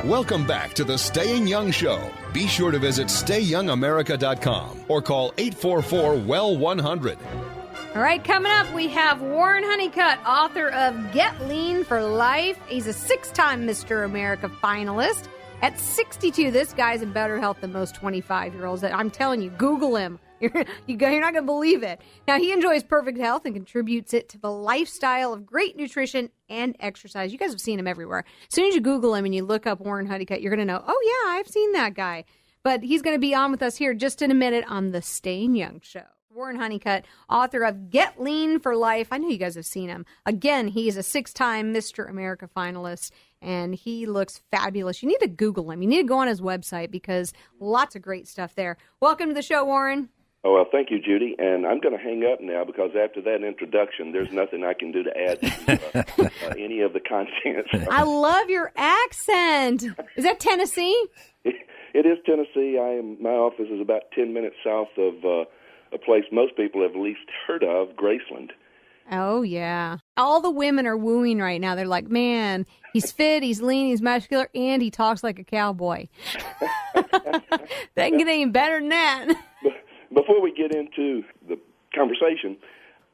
Welcome back to the Staying Young Show. Be sure to visit StayYoungAmerica.com or call 844-WELL-100. All right, coming up, we have Warren Honeycutt, author of Get Lean for Life. He's a 6-time Mr. America finalist. At 62, this guy's in better health than most 25-year-olds. I'm telling you, Google him. You're not going to believe it. Now, he enjoys perfect health and contributes it to the lifestyle of great nutrition and exercise. You guys have seen him everywhere. As soon as you Google him and you look up Warren Honeycutt, you're going to know, oh, yeah, I've seen that guy. But he's going to be on with us here just in a minute on the Staying Young Show. Warren Honeycutt, author of Get Lean for Life. I know you guys have seen him. Again, he is a 6-time Mr. America finalist, and he looks fabulous. You need to Google him. You need to go on his website because lots of great stuff there. Welcome to the show, Warren. Oh, well, thank you, Judy. And I'm going to hang up now because after that introduction, there's nothing I can do to add to any of the content. I love your accent. Is that Tennessee? It is Tennessee. My office is about 10 minutes south of a place most people have at least heard of, Graceland. Oh, yeah. All the women are wooing right now. They're like, man, he's fit, he's lean, he's muscular, and he talks like a cowboy. They can get any better than that. Before we get into the conversation,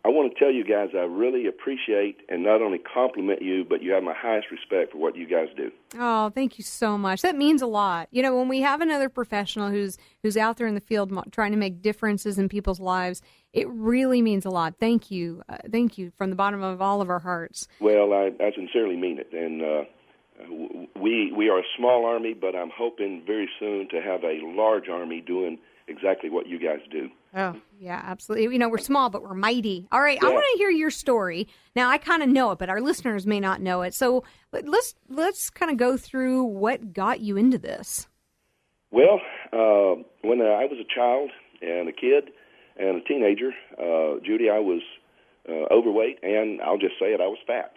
I want to tell you guys I really appreciate and not only compliment you, but you have my highest respect for what you guys do. Oh, thank you so much. That means a lot. You know, when we have another professional who's out there in the field trying to make differences in people's lives, it really means a lot. Thank you. Thank you from the bottom of all of our hearts. Well, I sincerely mean it. And we are a small army, but I'm hoping very soon to have a large army doing exactly what you guys do. Oh, yeah, absolutely. You know, we're small, but we're mighty. All right, yeah. I want to hear your story. Now, I kind of know it, but our listeners may not know it. So let's kind of go through what got you into this. Well, when I was a child and a kid and a teenager, Judy, I was overweight, and I'll just say it, I was fat.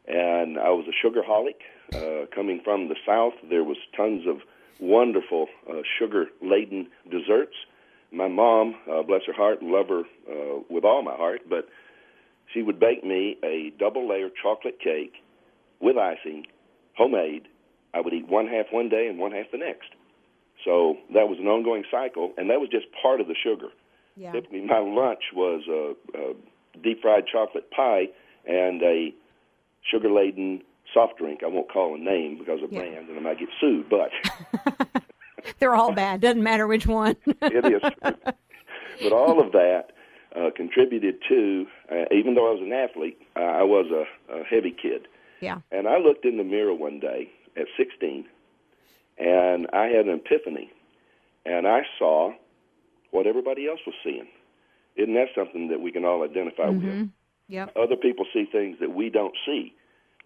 And I was a sugarholic. Coming from the South, there was tons of wonderful sugar-laden desserts. My mom, bless her heart, love her with all my heart, but she would bake me a double-layer chocolate cake with icing, homemade. I would eat one half one day and one half the next. So that was an ongoing cycle, and that was just part of the sugar. Yeah. Typically, my lunch was a deep-fried chocolate pie and a sugar-laden soft drink. I won't call a name because of brand, and I might get sued, but... They're all bad. Doesn't matter which one. It is. But all of that contributed to, even though I was an athlete, I was a heavy kid. Yeah. And I looked in the mirror one day at 16, and I had an epiphany, and I saw what everybody else was seeing. Isn't that something that we can all identify with? Yep. Other people see things that we don't see.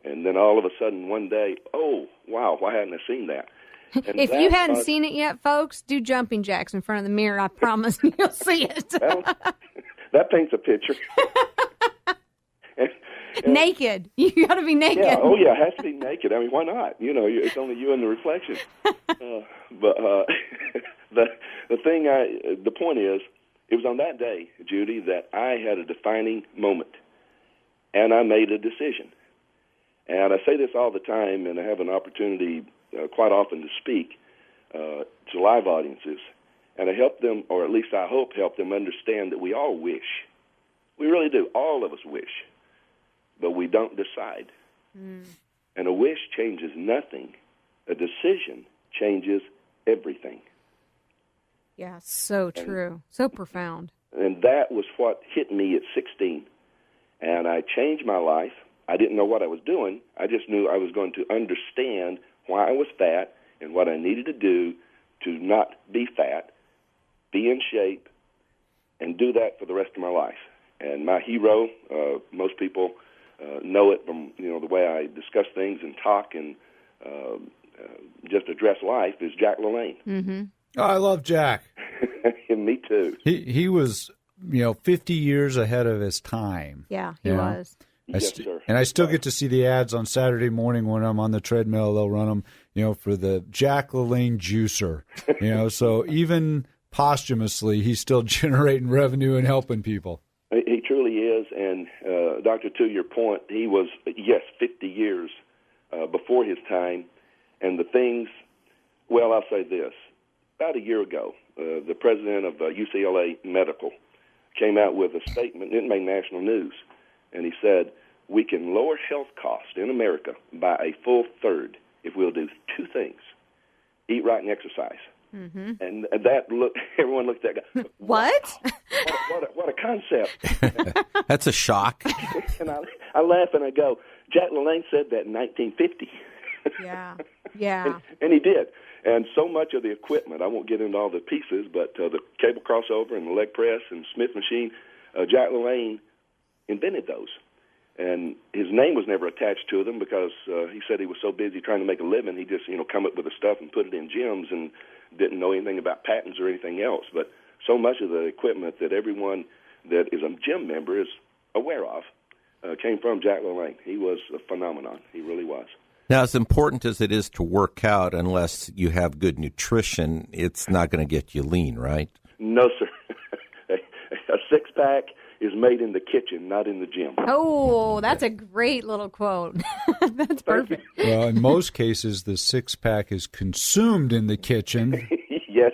And then all of a sudden one day, oh, wow, why hadn't I seen that? And if you hadn't seen it yet, folks, do jumping jacks in front of the mirror. I promise you'll see it. Well, that paints a picture. and, naked. You got to be naked. Yeah, oh, yeah, it has to be naked. I mean, why not? You know, it's only you and the reflection. But the point is, it was on that day, Judy, that I had a defining moment, and I made a decision. And I say this all the time, and I have an opportunity quite often to speak to live audiences, and I help them, or at least I hope help them understand that we all wish. We really do. All of us wish, but we don't decide. And a wish changes nothing. A decision changes everything. Yeah, so true. So profound. And that was what hit me at 16. And I changed my life. I didn't know what I was doing. I just knew I was going to understand why I was fat and what I needed to do to not be fat, be in shape, and do that for the rest of my life. And my hero, most people know it from the way I discuss things and talk and just address life, is Jack LaLanne. Mm-hmm. Oh, I love Jack. Me too. He was 50 years ahead of his time. Yeah, he was. Yes, sir. And I still get to see the ads on Saturday morning when I'm on the treadmill. They'll run them, for the Jack LaLanne juicer. So even posthumously, he's still generating revenue and helping people. He truly is. And, Doctor, to your point, he was, 50 years before his time. And the things, well, I'll say this. About a year ago, the president of UCLA Medical came out with a statement. It made national news. And he said, we can lower health costs in America by a full third if we'll do two things: eat right and exercise. Mm-hmm. And that everyone looked at that guy. What? What a concept. That's a shock. And I laugh and I go, Jack LaLanne said that in 1950. Yeah. And he did. And so much of the equipment, I won't get into all the pieces, but the cable crossover and the leg press and Smith machine, Jack LaLanne invented those. And his name was never attached to them because he said he was so busy trying to make a living, he just, come up with the stuff and put it in gyms and didn't know anything about patents or anything else. But so much of the equipment that everyone that is a gym member is aware of came from Jack LaLanne. He was a phenomenon. He really was. Now, as important as it is to work out, unless you have good nutrition, it's not going to get you lean, right? No, sir. A six-pack is made in the kitchen, not in the gym. Oh, that's a great little quote. That's perfect. Well, in most cases, the six-pack is consumed in the kitchen. Yes.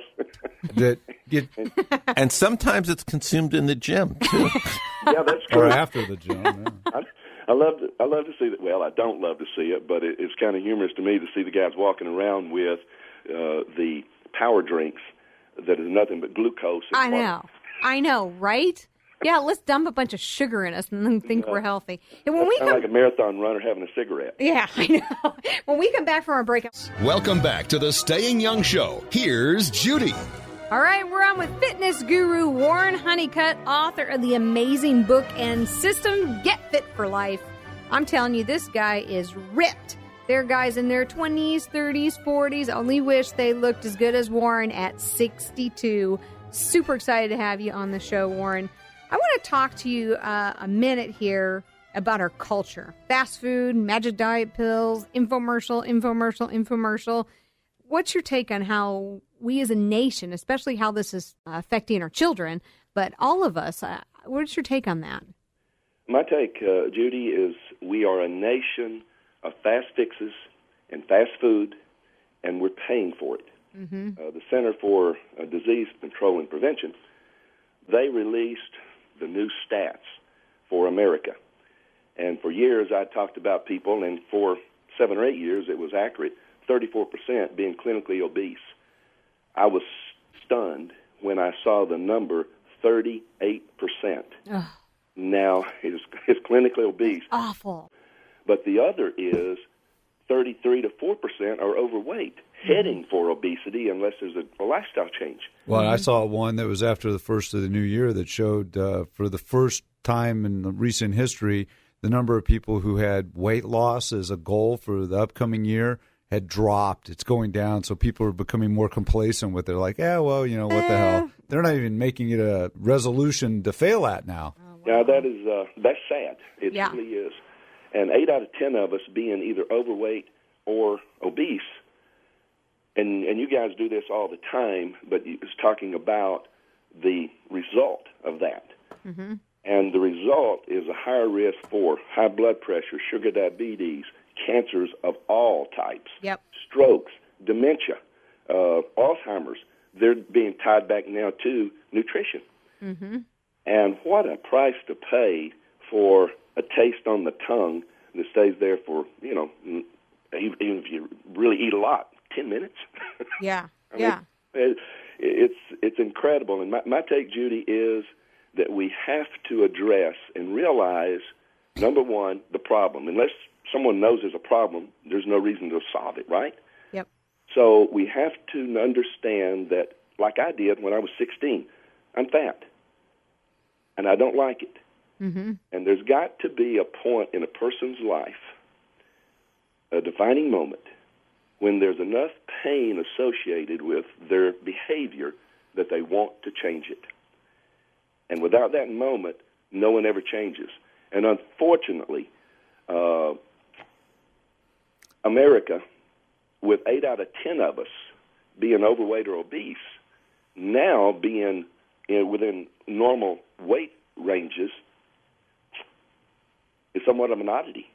And sometimes it's consumed in the gym, too. Yeah, that's true. Or after the gym. Yeah. I love to see that. Well, I don't love to see it, but it's kind of humorous to me to see the guys walking around with the power drinks that is nothing but glucose. And I know, right? Yeah, let's dump a bunch of sugar in us and then think we're healthy. And when we kind of like a marathon runner having a cigarette. Yeah, I know. When we come back from our break. Welcome back to the Staying Young Show. Here's Judy. All right, we're on with fitness guru Warren Honeycutt, author of the amazing book and system, Get Fit for Life. I'm telling you, this guy is ripped. They're guys in their 20s, 30s, 40s. Only wish they looked as good as Warren at 62. Super excited to have you on the show, Warren. I want to talk to you a minute here about our culture. Fast food, magic diet pills, infomercial. What's your take on how we as a nation, especially how this is affecting our children, but all of us, what's your take on that? My take, Judy, is we are a nation of fast fixes and fast food, and we're paying for it. Mm-hmm. The Center for Disease Control and Prevention, they released the new stats for America. And for years I talked about people, and for 7 or 8 years it was accurate, 34% being clinically obese. I was stunned when I saw the number 38%. Ugh. Now is clinically obese. Awful. But the other is 33 to 4% are overweight, heading for obesity unless there's a lifestyle change. Well, I saw one that was after the first of the new year that showed for the first time in the recent history, the number of people who had weight loss as a goal for the upcoming year had dropped. It's going down, so people are becoming more complacent with it. Like, what the hell? They're not even making it a resolution to fail at now. Now, that's sad. It really is. And 8 out of 10 of us being either overweight or obese, and you guys do this all the time, but it's talking about the result of that. Mm-hmm. And the result is a higher risk for high blood pressure, sugar diabetes, cancers of all types, strokes, dementia, Alzheimer's. They're being tied back now to nutrition. Mm-hmm. And what a price to pay for a taste on the tongue that stays there for, even if you really eat a lot, 10 minutes. Yeah, It's incredible. And my take, Judy, is that we have to address and realize, number one, the problem. Unless someone knows there's a problem, there's no reason to solve it, right? Yep. So we have to understand that, like I did when I was 16, I'm fat, and I don't like it. Mm-hmm. And there's got to be a point in a person's life, a defining moment, when there's enough pain associated with their behavior that they want to change it. And without that moment, no one ever changes. And unfortunately, America, with 8 out of 10 of us being overweight or obese, now being within normal weight ranges, is somewhat of an oddity.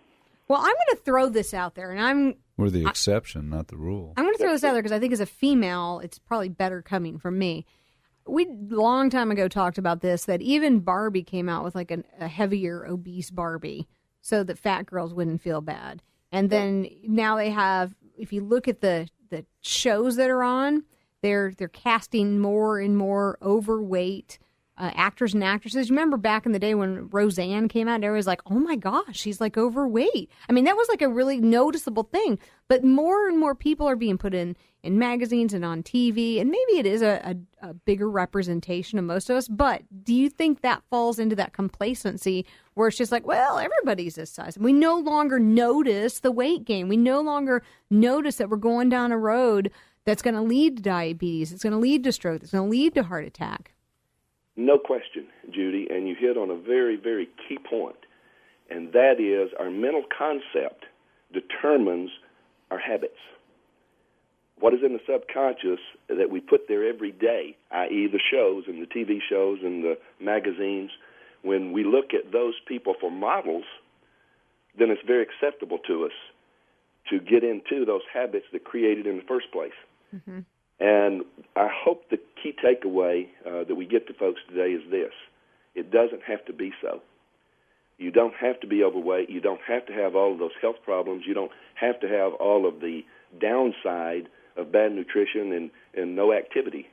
Well, I'm going to throw this out there, and We're the exception, not the rule. I'm going to throw this out there because I think as a female, it's probably better coming from me. We long time ago talked about this, that even Barbie came out with like a heavier, obese Barbie so that fat girls wouldn't feel bad. And then now they have, if you look at the shows that are on, they're casting more and more overweight actors and actresses. Remember back in the day when Roseanne came out, everybody was like, oh my gosh, she's like overweight. I mean, that was like a really noticeable thing. But more and more people are being put in magazines and on TV, and maybe it is a bigger representation of most of us. But do you think that falls into that complacency where it's just like, well, everybody's this size? We no longer notice the weight gain. We no longer notice that we're going down a road that's going to lead to diabetes. It's going to lead to stroke. It's going to lead to heart attack. No question, Judy, and you hit on a very, very key point, and that is our mental concept determines our habits. What is in the subconscious that we put there every day, i.e. the shows and the TV shows and the magazines, when we look at those people for models, then it's very acceptable to us to get into those habits that created in the first place. Mm-hmm. And I hope the key takeaway that we get to folks today is this. It doesn't have to be so. You don't have to be overweight. You don't have to have all of those health problems. You don't have to have all of the downside of bad nutrition and no activity.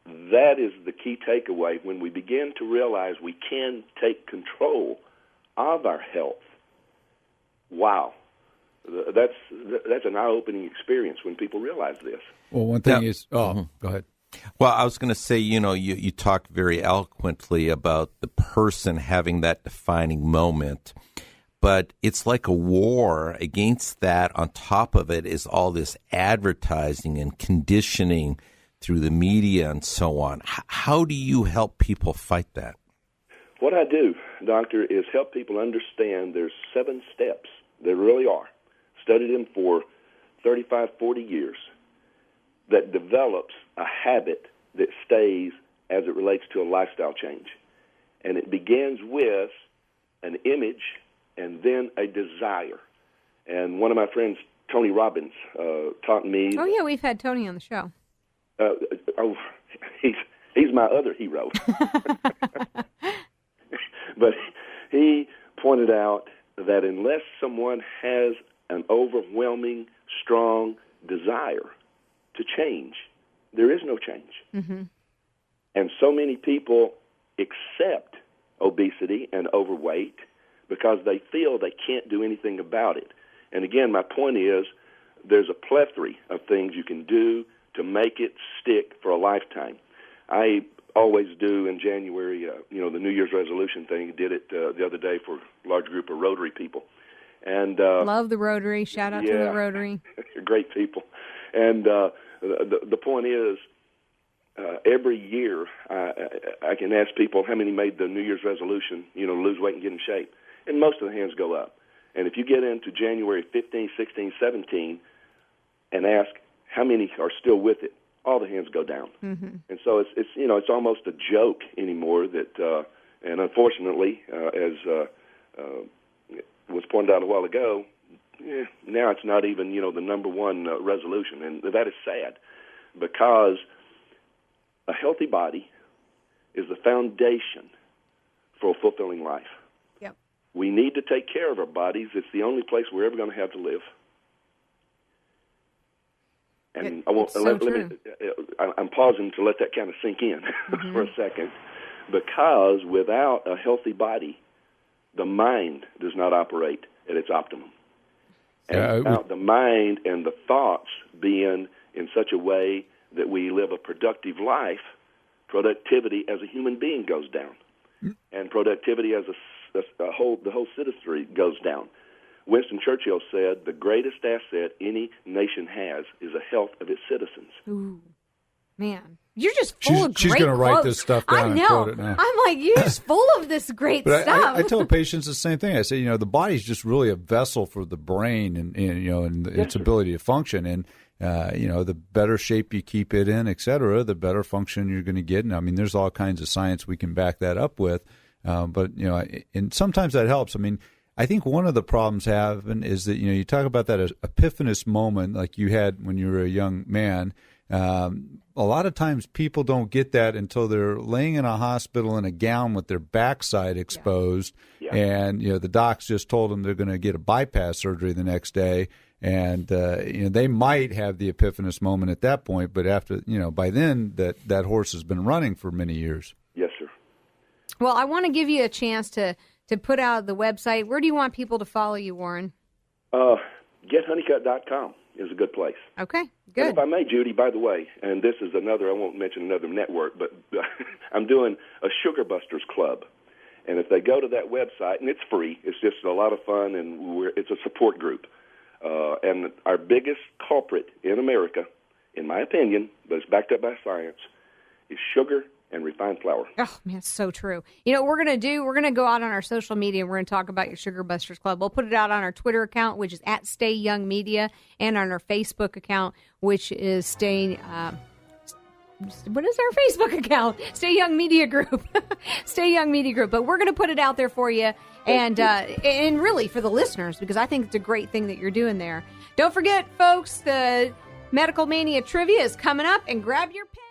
That is the key takeaway when we begin to realize we can take control of our health. Wow. That's an eye-opening experience when people realize this. Well, one thing is, go ahead. Well, I was going to say, you talked very eloquently about the person having that defining moment, but it's like a war against that. On top of it is all this advertising and conditioning through the media and so on. How do you help people fight that? What I do, Doctor, is help people understand there's 7 steps. There really are. Studied them for 35, 40 years, that develops a habit that stays as it relates to a lifestyle change. And it begins with an image and then a desire. And one of my friends, Tony Robbins, taught me... Oh, yeah, we've had Tony on the show. He's my other hero. But he pointed out that unless someone has an overwhelming, strong desire to change, there is no change. Mm-hmm. And so many people accept obesity and overweight because they feel they can't do anything about it. And again, my point is there's a plethora of things you can do to make it stick for a lifetime. I always do in January, the New Year's resolution thing. Did it the other day for a large group of Rotary people. And love the Rotary. Shout out to the Rotary. Great people. And the point is, every year I can ask people how many made the New Year's resolution, lose weight and get in shape. And most of the hands go up. And if you get into January 15, 16, 17 and ask how many are still with it, all the hands go down. Mm-hmm. And so it's almost a joke anymore that, and unfortunately, as was pointed out a while ago, now it's not even, the number one resolution. And that is sad because a healthy body is the foundation for a fulfilling life. Yep. We need to take care of our bodies. It's the only place we're ever going to have to live. And I'm pausing to let that kind of sink in for a second, because without a healthy body, the mind does not operate at its optimum. And without the mind and the thoughts being in such a way that we live a productive life, productivity as a human being goes down, and productivity as the whole citizenry goes down. Winston Churchill said, the greatest asset any nation has is the health of its citizens. Ooh, man. You're just full of great She's going to write quotes. this stuff down I know. and quote it now. I'm like, you're just full of this great but stuff. I tell patients the same thing. I say, the body's just really a vessel for the brain and its ability to function. And, the better shape you keep it in, et cetera, the better function you're going to get. And, I mean, there's all kinds of science we can back that up with. But and sometimes that helps. I mean, I think one of the problems is that, you talk about that epiphanous moment like you had when you were a young man. A lot of times people don't get that until they're laying in a hospital in a gown with their backside exposed. Yeah. And, the docs just told them they're going to get a bypass surgery the next day. And, they might have the epiphanous moment at that point, but after, by then that horse has been running for many years. Yes, sir. Well, I want to give you a chance to put out the website. Where do you want people to follow you, Warren? GetHoneycutt.com is a good place. Okay, good. And if I may, Judy, by the way, and this is I won't mention another network, but I'm doing a Sugar Busters Club. And if they go to that website, and it's free, it's just a lot of fun, and it's a support group. And our biggest culprit in America, in my opinion, but it's backed up by science, is sugar and refined flour. Oh, man, it's so true. What we're going to do, we're going to go out on our social media and we're going to talk about your Sugar Busters Club. We'll put it out on our Twitter account, which is @StayYoungMedia, and on our Facebook account, which is what is our Facebook account? Stay Young Media Group. Stay Young Media Group. But we're going to put it out there for you and really for the listeners, because I think it's a great thing that you're doing there. Don't forget, folks, the Medical Mania Trivia is coming up, and grab your pen.